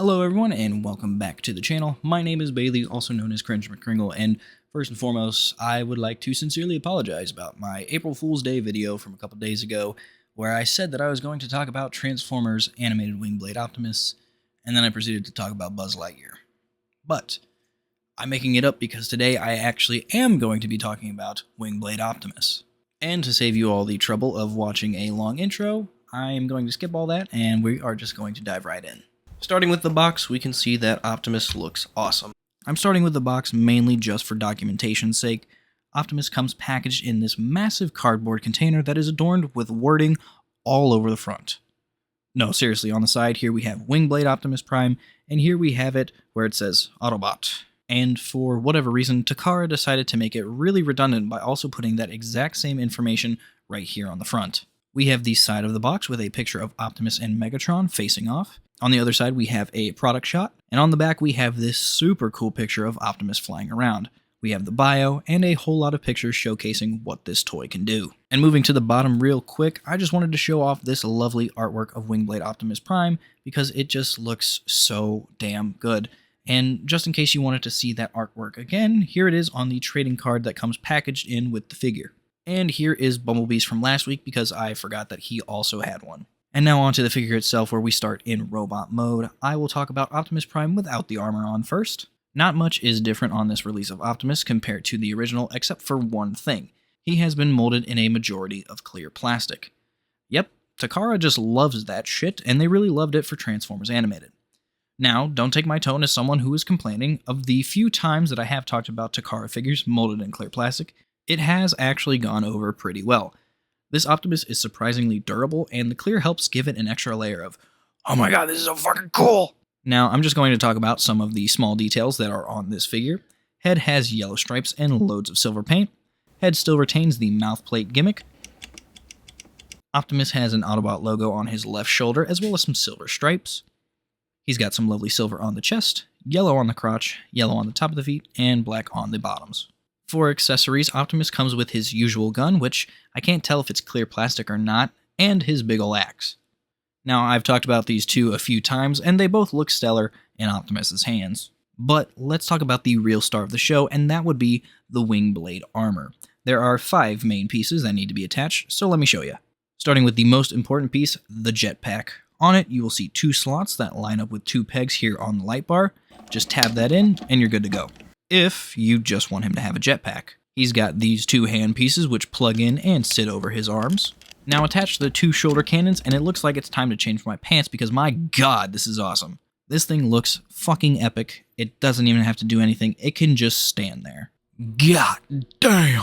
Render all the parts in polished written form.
Hello everyone and welcome back to the channel. My name is Bailey, also known as CringeMcCringle, and first and foremost, I would like to sincerely apologize about my April Fool's Day video from a couple days ago, where I said that I was going to talk about Transformers animated Wingblade Optimus, and then I proceeded to talk about Buzz Lightyear. But I'm making it up because today I actually am going to be talking about Wingblade Optimus. And to save you all the trouble of watching a long intro, I am going to skip all that and we are just going to dive right in. Starting with the box, we can see that Optimus looks awesome. I'm starting with the box mainly just for documentation's sake. Optimus comes packaged in this massive cardboard container that is adorned with wording all over the front. No, seriously, on the side here we have Wingblade Optimus Prime, and here we have it where it says Autobot. And for whatever reason, Takara decided to make it really redundant by also putting that exact same information right here on the front. We have the side of the box with a picture of Optimus and Megatron facing off. On the other side, we have a product shot, and on the back, we have this super cool picture of Optimus flying around. We have the bio, and a whole lot of pictures showcasing what this toy can do. And moving to the bottom real quick, I just wanted to show off this lovely artwork of Wingblade Optimus Prime, because it just looks so damn good. And just in case you wanted to see that artwork again, here it is on the trading card that comes packaged in with the figure. And here is Bumblebee's from last week, because I forgot that he also had one. And now onto the figure itself, where we start in robot mode. I will talk about Optimus Prime without the armor on first. Not much is different on this release of Optimus compared to the original, except for one thing. He has been molded in a majority of clear plastic. Yep, Takara just loves that shit, and they really loved it for Transformers Animated. Now, don't take my tone as someone who is complaining. Of the few times that I have talked about Takara figures molded in clear plastic, it has actually gone over pretty well. This Optimus is surprisingly durable, and the clear helps give it an extra layer of, oh my god, this is so fucking cool! Now, I'm just going to talk about some of the small details that are on this figure. Head has yellow stripes and loads of silver paint. Head still retains the mouth plate gimmick. Optimus has an Autobot logo on his left shoulder, as well as some silver stripes. He's got some lovely silver on the chest, yellow on the crotch, yellow on the top of the feet, and black on the bottoms. For accessories, Optimus comes with his usual gun, which I can't tell if it's clear plastic or not, and his big ol' axe. Now, I've talked about these two a few times, and they both look stellar in Optimus's hands. But let's talk about the real star of the show, and that would be the Wingblade armor. There are 5 main pieces that need to be attached, so let me show you. Starting with the most important piece, the jetpack. On it, you will see 2 slots that line up with 2 pegs here on the light bar. Just tab that in, and you're good to go. If you just want him to have a jetpack. He's got these 2 hand pieces which plug in and sit over his arms. Now attach the 2 shoulder cannons, and it looks like it's time to change my pants because my god, this is awesome. This thing looks fucking epic. It doesn't even have to do anything. It can just stand there. God damn!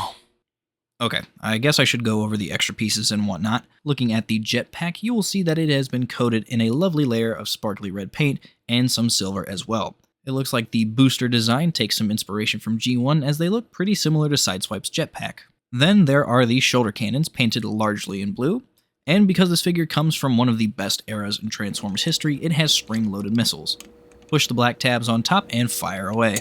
Okay, I guess I should go over the extra pieces and whatnot. Looking at the jetpack, you will see that it has been coated in a lovely layer of sparkly red paint and some silver as well. It looks like the booster design takes some inspiration from G1, as they look pretty similar to Sideswipe's jetpack. Then there are the shoulder cannons, painted largely in blue, and because this figure comes from one of the best eras in Transformers history, it has spring-loaded missiles. Push the black tabs on top and fire away.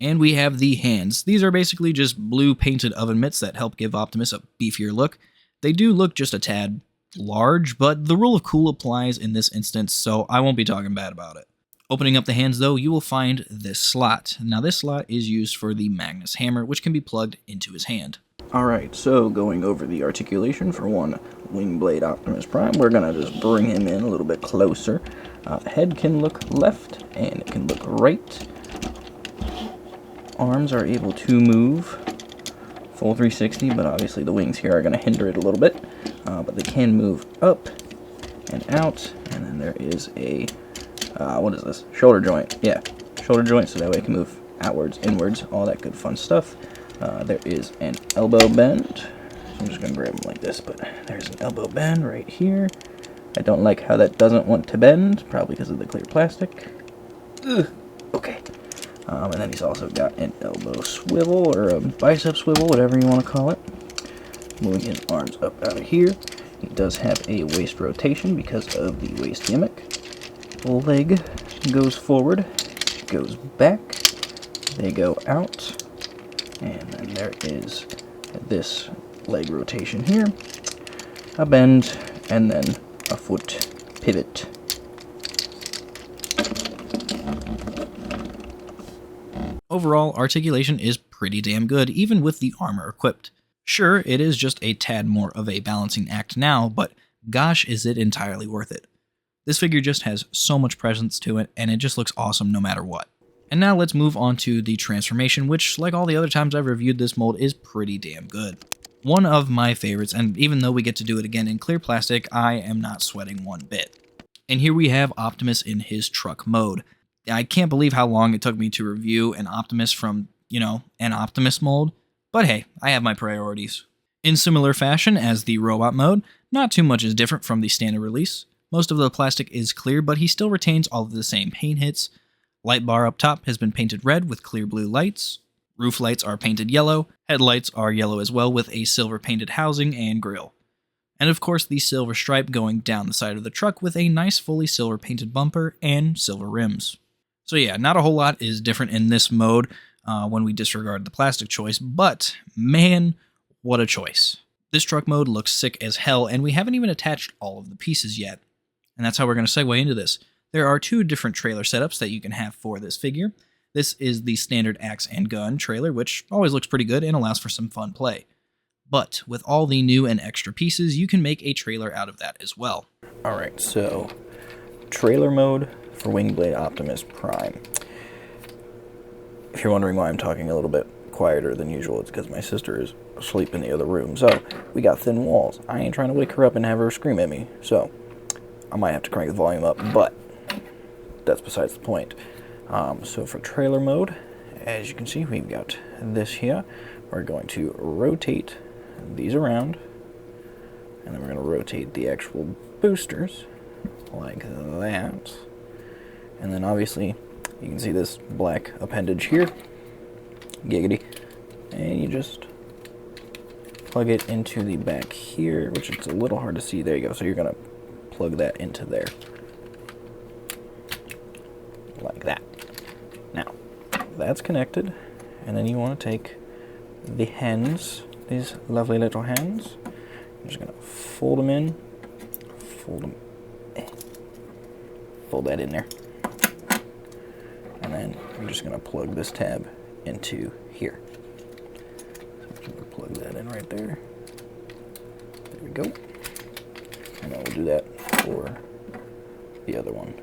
And we have the hands. These are basically just blue painted oven mitts that help give Optimus a beefier look. They do look just a tad large, but the rule of cool applies in this instance, so I won't be talking bad about it. Opening up the hands, though, you will find this slot. Now, this slot is used for the Magnus hammer, which can be plugged into his hand. Alright, so going over the articulation for one Wingblade Optimus Prime, we're going to just bring him in a little bit closer. Head can look left, and it can look right. Arms are able to move full 360, but obviously the wings here are going to hinder it a little bit. But they can move up and out, and then there is a what is this? Shoulder joint. Yeah, shoulder joint, so that way it can move outwards, inwards, all that good fun stuff. There is an elbow bend. So I'm just going to grab them like this, but there's an elbow bend right here. I don't like how that doesn't want to bend, probably because of the clear plastic. Ugh. Okay. And then he's also got an elbow swivel, or a bicep swivel, whatever you want to call it. Moving his arms up out of here. He does have a waist rotation because of the waist gimmick. Leg goes forward, goes back, they go out, and then there is this leg rotation here, a bend, and then a foot pivot. Overall, Articulation is pretty damn good, even with the armor equipped. Sure, it is just a tad more of a balancing act now, but gosh, is it entirely worth it. This figure just has so much presence to it, and it just looks awesome no matter what. And now let's move on to the transformation, which, like all the other times I've reviewed this mold, is pretty damn good. One of my favorites, and even though we get to do it again in clear plastic, I am not sweating one bit. And here we have Optimus in his truck mode. I can't believe how long it took me to review an Optimus from, an Optimus mold, but hey, I have my priorities. In similar fashion as the robot mode, not too much is different from the standard release. Most of the plastic is clear, but he still retains all of the same paint hits. Light bar up top has been painted red with clear blue lights. Roof lights are painted yellow. Headlights are yellow as well with a silver painted housing and grille. And of course the silver stripe going down the side of the truck with a nice fully silver painted bumper and silver rims. So yeah, not a whole lot is different in this mode when we disregard the plastic choice, but man, what a choice. This truck mode looks sick as hell, and we haven't even attached all of the pieces yet. And that's how we're going to segue into this. There are two different trailer setups that you can have for this figure. This is the standard axe and gun trailer, which always looks pretty good and allows for some fun play. But with all the new and extra pieces, you can make a trailer out of that as well. Alright, so trailer mode for Wingblade Optimus Prime. If you're wondering why I'm talking a little bit quieter than usual, it's because my sister is asleep in the other room. So we got thin walls. I ain't trying to wake her up and have her scream at me. So I might have to crank the volume up, but that's besides the point. So for trailer mode, as you can see, we've got this here. We're going to rotate these around, and then we're going to rotate the actual boosters like that. And then obviously, you can see this black appendage here, giggity, and you just plug it into the back here, which is a little hard to see. There you go. So you're going to plug that into there like that. Now that's connected, and then you want to take the hands, these lovely little hands, I'm just gonna fold them in, fold that in there, and then I'm just gonna plug this tab into here. So I'm gonna plug that in right there. There we go. And then we'll do that for the other one.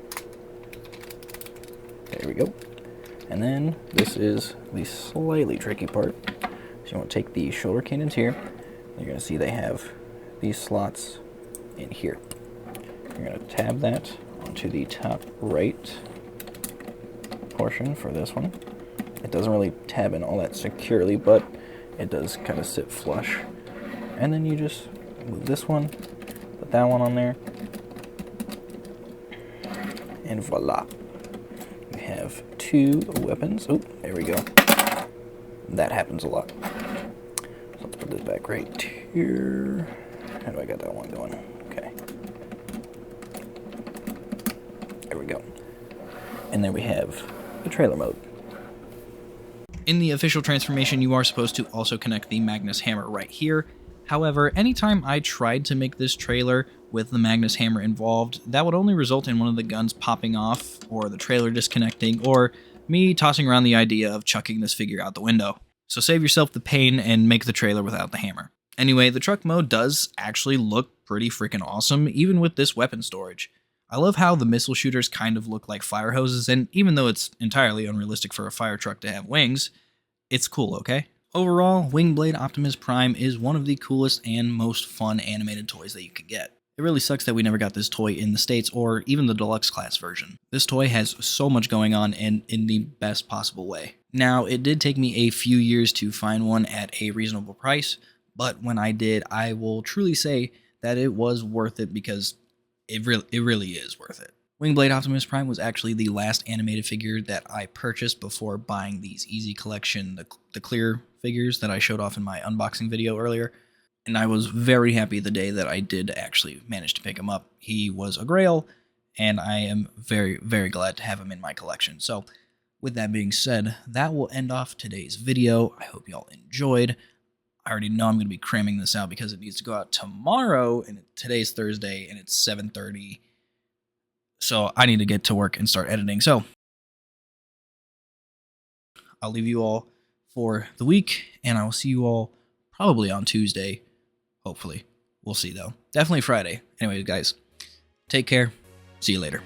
There we go. And then this is the slightly tricky part. So you want to take the shoulder cannons here. You're going to see they have these slots in here. You're going to tab that onto the top right portion for this one. It doesn't really tab in all that securely, but it does kind of sit flush. And then you just move this one, put that one on there, and voila. We have two weapons. Oh, there we go. That happens a lot. So let's put this back right here. How do I get that one going? Okay. There we go. And then we have the trailer mode. In the official transformation, you are supposed to also connect the Magnus Hammer right here. However, anytime I tried to make this trailer with the Magnus Hammer involved, that would only result in one of the guns popping off, or the trailer disconnecting, or me tossing around the idea of chucking this figure out the window. So save yourself the pain and make the trailer without the hammer. Anyway, the truck mode does actually look pretty freaking awesome, even with this weapon storage. I love how the missile shooters kind of look like fire hoses, and even though it's entirely unrealistic for a fire truck to have wings, it's cool, okay? Overall, Wingblade Optimus Prime is one of the coolest and most fun animated toys that you could get. It really sucks that we never got this toy in the States or even the deluxe class version. This toy has so much going on and in the best possible way. Now, it did take me a few years to find one at a reasonable price, but when I did, I will truly say that it was worth it because it really is worth it. Wingblade Optimus Prime was actually the last animated figure that I purchased before buying these Easy Collection, the clear figures that I showed off in my unboxing video earlier, and I was very happy the day that I did actually manage to pick him up. He was a grail, and I am very, very glad to have him in my collection. So, with that being said, that will end off today's video. I hope y'all enjoyed. I already know I'm going to be cramming this out because it needs to go out tomorrow, and today's Thursday, and it's 7:30. So I need to get to work and start editing. So I'll leave you all for the week, and I will see you all probably on Tuesday. Hopefully. We'll see, though. Definitely Friday. Anyways, guys, take care. See you later.